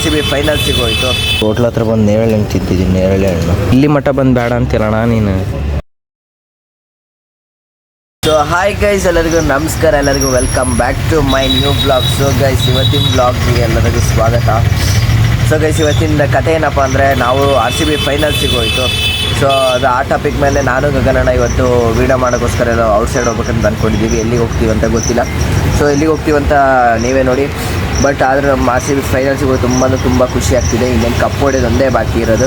RCB final ಸಿಗೋಯ್ತು. Hotel ಹತ್ರ ಬಂದು ನೇರಳೆ ಹಣ್ಣು ತಿಂತಿದ್ದೀನಿ. ನೇರಳೆ ಹಣ್ಣು ಇಲ್ಲಿ ಮಠ ಬಂದು ಬೇಡ ಅಂತೀರಣ್ಣ ನೀನು. ಸೊ ಹಾಯ್ ಗೈಸ್, ಎಲ್ಲರಿಗೂ ನಮಸ್ಕಾರ, ಎಲ್ಲರಿಗೂ welcome back to my new blog. So guys, ಇವತ್ತಿನ ಬ್ಲಾಗ್ಗೆ ಎಲ್ಲರಿಗೂ ಸ್ವಾಗತ. ಸೊ ಗೈಸ್, ಇವತ್ತಿನ ಕಥೆ ಏನಪ್ಪ ಅಂದರೆ, ನಾವು RCB ಫೈನಲ್ ಸಿಗೋಯ್ತು. ಸೊ ಅದು ಆ ಟಾಪಿಕ್ ಮೇಲೆ ನಾನು ಗಗನಣ್ಣ ಇವತ್ತು ವೀಡಿಯೋ ಮಾಡೋಕ್ಕೋಸ್ಕರ ಎಲ್ಲ ಔಟ್ಸೈಡ್ ಹೋಗ್ಬೇಕಂತ ಅಂದ್ಕೊಂಡಿದ್ದೀವಿ. ಎಲ್ಲಿಗೆ ಹೋಗ್ತೀವಿ ಅಂತ ಗೊತ್ತಿಲ್ಲ. ಸೊ ಎಲ್ಲಿಗೆ ಹೋಗ್ತೀವಂತ ನೀವೇ ನೋಡಿ. ಬಟ್ ಆದರೆ ನಮ್ಮ RCB ಫೈನಲ್ ಸಿಗೋದು ತುಂಬ ಖುಷಿ ಆಗ್ತಿದೆ. ಇನ್ನೇನು ಕಪ್ ಹೊಡೆಯೋದು ಒಂದೇ ಬಾಕಿ ಇರೋದು.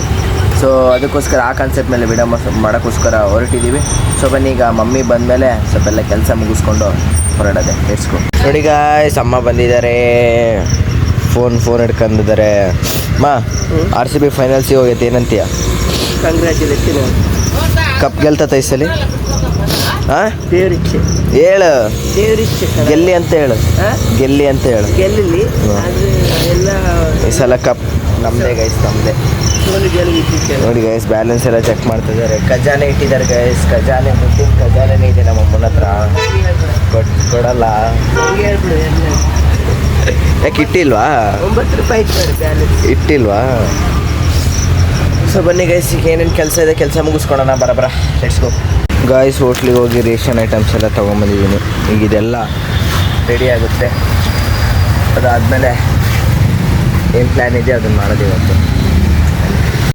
ಸೊ ಅದಕ್ಕೋಸ್ಕರ ಆ ಕಾನ್ಸೆಪ್ಟ್ ಮೇಲೆ ವಿಡಿಯೋ ಮಾಡೋಕ್ಕೋಸ್ಕರ ಹೊರಟಿದ್ದೀವಿ. ಸೊ ಬನ್ನಿ, ಈಗ ಮಮ್ಮಿ ಬಂದಮೇಲೆ ಸ್ವಲ್ಪ ಎಲ್ಲ ಕೆಲಸ ಮುಗಿಸ್ಕೊಂಡು ಹೊರಡೋದೆ. Let's go. ನೋಡಿ ಗಾಯ್ಸ್, ಅಮ್ಮ ಬಂದಿದ್ದಾರೆ, ಫೋನ್ ಹಿಡ್ಕೊಂಡಿದ್ದಾರೆ. RCB ಫೈನಲ್ ಸಿಗೋಗೈತೆ, ಏನಂತೀಯ? ಕಂಗ್ರ್ಯಾಚುಲೇಷನ್. ಕಪ್ ಗೆಲ್ತತ ಈ ಸಲ? ಹಾಂ, ಹೇಳು, ಗೆಲ್ಲಿ ಅಂತ ಹೇಳು, ಗೆಲ್ಲಿ ಅಂತ ಹೇಳು. ಗೆಲ್ಲಿ ಈ ಸಲ ಕಪ್ ನಮ್ಮದೇ ಗೈಸ್, ನಮ್ಮದೇ. ನೋಡಿ ಗೈಸ್, ಬ್ಯಾಲೆನ್ಸ್ ಎಲ್ಲ ಚೆಕ್ ಮಾಡ್ತಿದ್ದಾರೆ. ಖಜಾನೆ ಇಟ್ಟಿದ್ದಾರೆ ಗೈಸ್, ಖಜಾನೆ ಮುಟ್ಟಿನ ಖಜಾನೆ ಇದೆ ನಮ್ಮ ಅಮ್ಮನ ಹತ್ರ. ಕೊಡಲ್ಲ. ಯಾಕೆ ಇಟ್ಟಿಲ್ವಾ? 9 ರೂಪಾಯಿ ಇಟ್ಟಿಲ್ವಾ? ಸೊ ಬನ್ನಿ ಗೈಸ್, ಈಗ ಏನೇನು ಕೆಲಸ ಇದೆ ಕೆಲಸ ಮುಗಿಸ್ಕೊಳೋಣ. ಬರ ಲೆಟ್ಸ್ ಗೋ. ಗಾಯ್ಸ್, ಹೋಟ್ಲಿಗೆ ಹೋಗಿ ರೇಷನ್ ಐಟಮ್ಸ್ ಎಲ್ಲ ತೊಗೊಂಬಂದಿದ್ದೀನಿ. ಈಗ ಇದೆಲ್ಲ ರೆಡಿ ಆಗುತ್ತೆ. ಅದಾದಮೇಲೆ ಏನು ಪ್ಲ್ಯಾನ್ ಇದೆ ಅದನ್ನು ಮಾಡೋದು ಇವತ್ತು.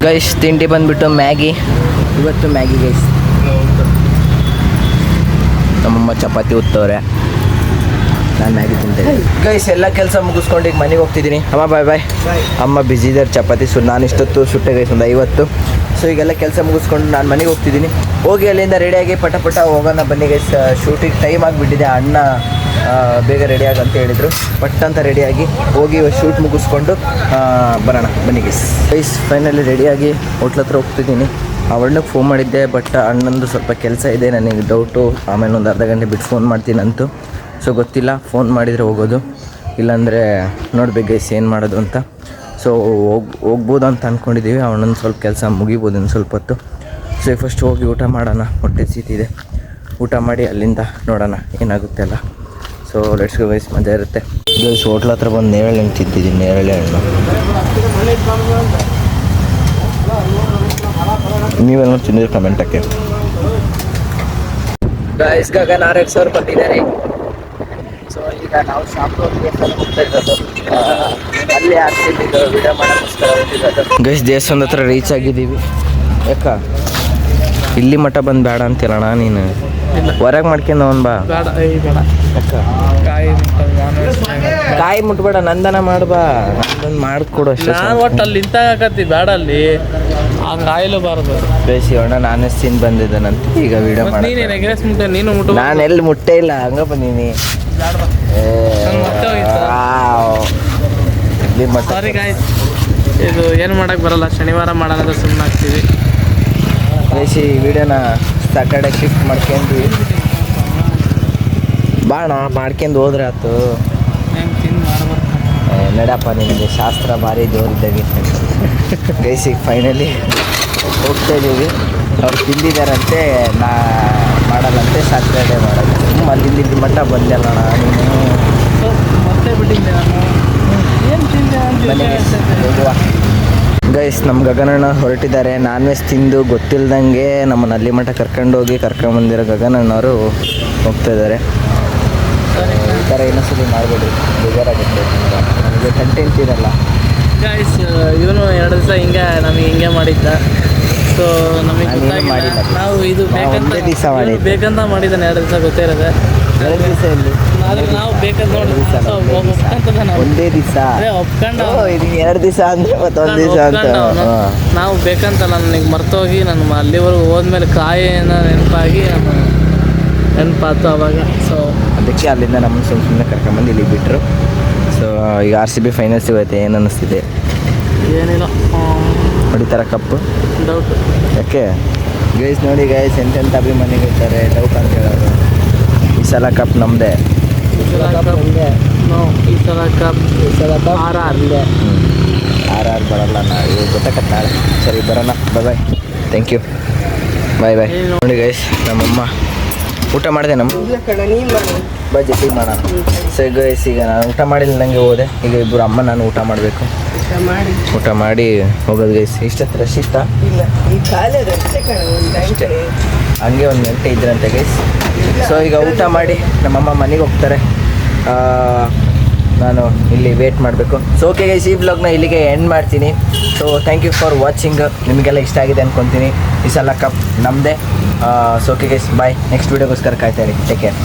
ಗೈಸ್, ತಿಂಡಿ ಬಂದುಬಿಟ್ಟು ಮ್ಯಾಗಿ. ಇವತ್ತು ಮ್ಯಾಗಿ ಗೈಸ್. ನಮ್ಮಮ್ಮ ಚಪಾತಿ ಉತ್ತವ್ರೆ, ನಾನು ಮ್ಯಾಗಿ ತಿಂತೇನೆ. ಗೈಸ್, ಎಲ್ಲ ಕೆಲಸ ಮುಗಿಸ್ಕೊಂಡು ಈಗ ಮನೆಗೆ ಹೋಗ್ತಿದ್ದೀನಿ. ಅಮ್ಮ ಬಾಯ್. ಅಮ್ಮ ಬ್ಯುಸಿ ಇದ್ದಾರೆ, ಚಪಾತಿ ನಾನು ಇಷ್ಟೊತ್ತು ಸುಟ್ಟೆ ಗೈಸ್, ಒಂದು 50. ಸೊ ಈಗೆಲ್ಲ ಕೆಲಸ ಮುಗಿಸ್ಕೊಂಡು ನಾನು ಮನೆಗೆ ಹೋಗ್ತಿದ್ದೀನಿ. ಹೋಗಿ ಅಲ್ಲಿಂದ ರೆಡಿಯಾಗಿ ಪಟ ಹೋಗೋಣ. ಬನ್ನಿ ಗೈಸ್, ಶೂಟಿಂಗ್ ಟೈಮ್ ಆಗಿಬಿಟ್ಟಿದೆ. ಅಣ್ಣ ಬೇಗ ರೆಡಿಯಾಗಿ ಅಂತ ಹೇಳಿದರು. ಪಟ್ ಅಂತ ರೆಡಿಯಾಗಿ ಹೋಗಿ ಶೂಟ್ ಮುಗಿಸ್ಕೊಂಡು ಬರೋಣ. ಬನ್ನಿ ಗೈಸ್, ಫೈನಲಿ ರೆಡಿಯಾಗಿ ಹೋಟ್ಲ ಹತ್ರ ಹೋಗ್ತಿದ್ದೀನಿ. ಅಣ್ಣಗೆ ಫೋನ್ ಮಾಡಿದ್ದೆ, ಬಟ್ ಅಣ್ಣಂದು ಸ್ವಲ್ಪ ಕೆಲಸ ಇದೆ, ನನಗೆ ಡೌಟು. ಆಮೇಲೆ ಒಂದು ಅರ್ಧ ಗಂಟೆ ಬಿಟ್ಟು ಫೋನ್ ಮಾಡ್ತೀನಂತೂ. ಸೊ ಗೊತ್ತಿಲ್ಲ, ಫೋನ್ ಮಾಡಿದರೆ ಹೋಗೋದು, ಇಲ್ಲಾಂದರೆ ನೋಡ್ಬೇಕು ಗೈಸ್ ಏನು ಮಾಡೋದು ಅಂತ. ಸೊ ಹೋಗ್ಬೋದು ಅಂತ ಅಂದ್ಕೊಂಡಿದ್ದೀವಿ. ಅವನೊಂದು ಸ್ವಲ್ಪ ಕೆಲಸ ಮುಗಿಬೋದು ಇನ್ನು ಸ್ವಲ್ಪ ಹೊತ್ತು. ಸೊ ಫಸ್ಟ್ ಹೋಗಿ ಊಟ ಮಾಡೋಣ, ಹೊಟ್ಟೆ ಸೀತಿದೆ. ಊಟ ಮಾಡಿ ಅಲ್ಲಿಂದ ನೋಡೋಣ ಏನಾಗುತ್ತೆ ಅಲ್ಲ. ಸೊ ಲೆಟ್ಸ್ ಗೋ ಗೈಸ್, ಮಜಾ ಇರುತ್ತೆ. ಗೈಸ್, ಹೋಟ್ಲ್ ಹತ್ರ ಬಂದು ನೇರಳೆ ಹಣ್ಣು ತಿಂತಿದ್ದೀನಿ. ನೇರಳೆ ಹಣ್ಣು ನೀವೆಲ್ಲ ತಿಂದಿದ್ರೆ ಕಮೆಂಟ್ ಹಾಕಿ. ಗೈಸ್, ಗಗನ್ RX ಅವ್ರು ಬಂದಿದ್ದಾರೆ. ಸೊ ಈಗ ನಾವು ಶಾಪ್ಗೆ ಹೋಗ್ತಾ ಇರೋದು. ಅಲ್ಲಿ ಆಗ್ತಿದ್ದು ವಿಡಿಯೋ ಮಾಡೋಕ್ಕೋಸ್ಕರ ಹೋಗ್ತಿರೋದು. ಗೈಸ್, ದೇವಸ್ಥಾನದ ಹತ್ರ ರೀಚ್ ಆಗಿದ್ದೀವಿ. ಯಾಕ ಇಲ್ಲಿ ಮಠ ಬಂದು ಬೇಡ ಅಂತೀರಣ್ಣ ನೀನು? ಹೊರಗೆ ಮಾಡ್ಕೊಂಡು ಅವನು ಬಾ. ಯಾಕ ಕಾಯಿ ಮುಟ್ಬೇಡ, ನಂದನ ಮಾಡ್ಬಾ. ನಂದನ್ ಮಾಡ್ಕೊಡು ಅಷ್ಟೇ. ನಾನು ಒಟ್ಟು ಅಲ್ಲಿ ನಿಂತಾಗತ್ತಿ ಬೇಡ, ಅಲ್ಲಿ ಕಾಯಿಲು ಬಾರದು. ಬೇಸಿ ಅಣ್ಣ ನಾನ್ ಎಷ್ಟು ತಿಂದು ಬಂದಿದ್ದಾನಂತ ಈಗ ವಿಡಿಯೋ ಮಾಡಿ. ನೀನು ಮುಟ್ಟು. ನಾನು ಎಲ್ಲಿ ಮುಟ್ಟೇ ಇಲ್ಲ, ಹಂಗ ಬಂದೀನಿ. ಸಾರಿ ಗಾಯ್ಸ್, ಇದು ಏನು ಮಾಡಕ್ಕೆ ಬರಲ್ಲ. ಶನಿವಾರ ಮಾಡೋಣ ಅಂತ ಸುಮ್ಮನೆ ಆಗ್ತೀವಿ. ಬೇಸಿ ವಿಡಿಯೋನ ಸ್ಯಾಟರ್ಡೆ ಶಿಫ್ಟ್ ಮಾಡ್ಕೊಂಡ್ವಿ. ಬಾಣ ಮಾಡ್ಕೊಂಡು ಹೋದ್ರೆ ಆಯ್ತು. ನಡಪ್ಪ, ನಿಮಗೆ ಶಾಸ್ತ್ರ ಭಾರಿ ಜೋರಿದ್ದಾಗೆ. ಬೇಸಿಗೆ ಫೈನಲಿ ಹೋಗ್ತಾ ಇದ್ದೀವಿ. ಅವ್ರು ತಿಂದಿದ್ದಾರಂತೆ, ನಾ ಮಾಡಲ್ಲಂತೆ, ಸ್ಯಾಟರ್ಡೆ ಮಾಡೋದು. ಅಲ್ಲಿ ಮಟ್ಟ ಬಂದಲ್ಲ ನೀನು. ಮತ್ತೆ ಬಿಟ್ಟಿದ್ದೆ ನಾನು. ಏನು ತಿಂದೆ ಹೋಗುವ. ಗೈಸ್, ನಮ್ಮ ಗಗನಣ್ಣ ಹೊರಟಿದ್ದಾರೆ. ನಾನ್ ವೆಜ್ ತಿಂದು ಗೊತ್ತಿಲ್ದಂಗೆ ನಮ್ಮನ್ನು ಅಲ್ಲಿ ಮಠ ಕರ್ಕೊಂಬಂದಿರೋ ಗಗನಣ್ಣವರು ಹೋಗ್ತಾ ಇದ್ದಾರೆ. ಈ ಥರ ಇನ್ನೊಂದ್ಸಲಿ ಮಾಡಬೇಡಿ, ಬೇಜಾರಾಗುತ್ತೆ. ನಮಗೆ ಕಂಟೆಂಟ್ ಇರಲ್ಲ. ಗೈಸ್, ಇವನು 2 ದಿವಸ ನಮಗೆ ಮಾಡಿದ್ದ. ಸೊ ನಮಗೆ ಗೊತ್ತಾಗಿಲ್ಲ, ನಾವು ಇದು ಬೇಕಂತ ಮಾಡಿದ್ದಾನೆ. 2 ದಿವಸ ಗೊತ್ತೇ ಇರೋದೆ. 2 ದಿವಸ ಇಲ್ಲಿ ಆದರೆ ನಾವು ಬೇಕಂತ ಒಂದೇ ದಿವಸ ಒಪ್ಕೊಂಡು 2 ದಿವಸ ಅಂದರೆ ಮತ್ತೊಂದು ದಿವಸ ಅಂತ ನಾವು ಬೇಕಂತಲ್ಲ. ನನಗೆ ಮರ್ತೋಗಿ ನಾನು ಅಲ್ಲಿವರೆಗೂ ಹೋದ್ಮೇಲೆ ಕಾಯಿನ ನೆನಪಾಗಿ ನೆನಪಾತು ಅವಾಗ. ಸೊ ಅದಕ್ಕೆ ಅಲ್ಲಿಂದ ನಮ್ಮನ್ನು ಸುಮ್ಮನೆ ಕರ್ಕೊಂಬಂದು ಇಲ್ಲಿ ಬಿಟ್ಟರು. ಸೊ ಈಗ RCB ಫೈನಲ್ ಸಿಗುತ್ತೆ. ಏನು ಅನ್ನಿಸ್ತಿದೆ? ಏನಿಲ್ಲ, ಹೊಡಿತಾರ ಕಪ್ಪು? ಡೌಟ್. ಯಾಕೆ ಗೈಸ್? ನೋಡಿ ಗೈಸ್, ಎಂತೆಂಥ ಅಭಿಮಾನಿಗಳಿರ್ತಾರೆ. ಡೌಟ್ ಅಂತ ಹೇಳೋರು. ಈ ಸಲ ಕಪ್ ನಮ್ಮದೇ. ಈ ಸಲ ಕಪ್ RR ಬರಲ್ಲ. ನಾವು ಗೊತ್ತಾಗತ್ತೆ ನಾಳೆ. ಸರಿ, ಬರೋಣ. ಬಾಯ್. Thank you. ಬಾಯ್. ನೋಡಿ ಗೈಸ್, ನಮ್ಮಮ್ಮ ಊಟ ಮಾಡಿದೆ. ಬಜ್ಜಿ ಮಾಡೋಣ. ಸರಿ ಗೈಸ್, ಈಗ ನಾನು ಊಟ ಮಾಡಿಲ್ಲ, ನನಗೆ ಹೋದೆ. ಈಗ ಇಬ್ಬರು ಅಮ್ಮ ನಾನು ಊಟ ಮಾಡಬೇಕು. ಊಟ ಮಾಡಿ ಹೋಗೋದು ಗೈಸ್. ಇಷ್ಟತ್ರ ರಶ್ ಇಷ್ಟ ಇಲ್ಲ ಈ ಕಾಲೇಜ್ ಅಷ್ಟೇ ಕಣ ಒಂದು ಗಂಟೆ ಹಂಗೆ ಒಂದು ಗಂಟೆ ಇದ್ರಂತೆ ಗೈಸ್. ಸೊ ಈಗ ಊಟ ಮಾಡಿ ನಮ್ಮಮ್ಮ ಮನೆಗೆ ಹೋಗ್ತಾರೆ. ನಾನು ಇಲ್ಲಿ ವೇಟ್ ಮಾಡಬೇಕು. ಸೊ ಓಕೆ ಗೈಸ್, ಈ ಬ್ಲಾಗ್ನ ಇಲ್ಲಿಗೆ ಎಂಡ್ ಮಾಡ್ತೀನಿ. So thank you for watching. ನಿಮಗೆಲ್ಲ ಇಷ್ಟ ಆಗಿದೆ ಅಂದ್ಕೊತೀನಿ. ಈ ಸಲ ಕಪ್ ನಮ್ಮದೇ. So okay guys, bye. Next ವೀಡಿಯೋಗೋಸ್ಕರ ಕಾಯ್ತಾ ಇರಿ. Take care.